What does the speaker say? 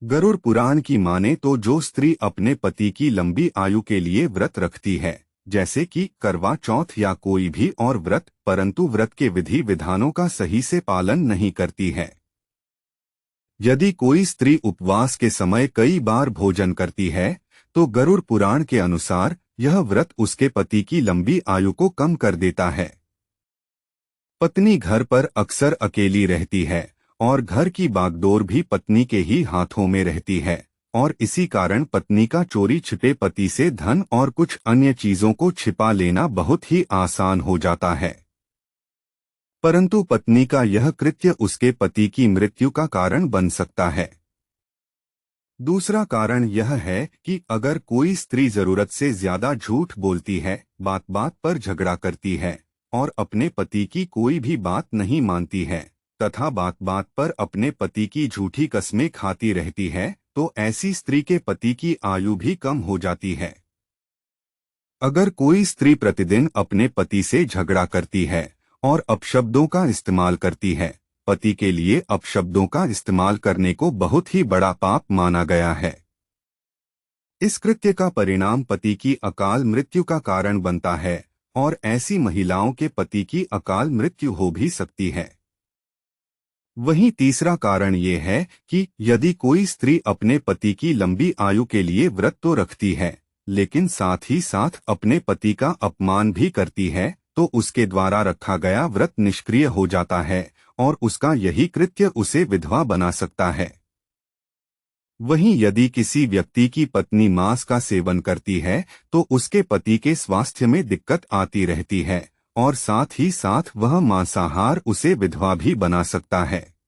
गरुड़ पुराण की माने तो जो स्त्री अपने पति की लंबी आयु के लिए व्रत रखती है, जैसे कि करवा चौथ या कोई भी और व्रत, परंतु व्रत के विधि विधानों का सही से पालन नहीं करती है। यदि कोई स्त्री उपवास के समय कई बार भोजन करती है, तो गरुड़ पुराण के अनुसार यह व्रत उसके पति की लंबी आयु को कम कर देता है। पत्नी घर पर अक्सर अकेली रहती है और घर की बागडोर भी पत्नी के ही हाथों में रहती है, और इसी कारण पत्नी का चोरी छिपे पति से धन और कुछ अन्य चीजों को छिपा लेना बहुत ही आसान हो जाता है। परंतु पत्नी का यह कृत्य उसके पति की मृत्यु का कारण बन सकता है। दूसरा कारण यह है कि अगर कोई स्त्री जरूरत से ज्यादा झूठ बोलती है, बात बात पर झगड़ा करती है और अपने पति की कोई भी बात नहीं मानती है तथा बात बात पर अपने पति की झूठी कस्में खाती रहती है, तो ऐसी स्त्री के पति की आयु भी कम हो जाती है। अगर कोई स्त्री प्रतिदिन अपने पति से झगड़ा करती है और अपशब्दों का इस्तेमाल करती है, पति के लिए अपशब्दों का इस्तेमाल करने को बहुत ही बड़ा पाप माना गया है। इस कृत्य का परिणाम पति की अकाल मृत्यु का कारण बनता है और ऐसी महिलाओं के पति की अकाल मृत्यु हो भी सकती है। वहीं तीसरा कारण ये है कि यदि कोई स्त्री अपने पति की लंबी आयु के लिए व्रत तो रखती है, लेकिन साथ ही साथ अपने पति का अपमान भी करती है, तो उसके द्वारा रखा गया व्रत निष्क्रिय हो जाता है और उसका यही कृत्य उसे विधवा बना सकता है। वहीं यदि किसी व्यक्ति की पत्नी मांस का सेवन करती है, तो उसके पति के स्वास्थ्य में दिक्कत आती रहती है और साथ ही साथ वह मांसाहार उसे विधवा भी बना सकता है।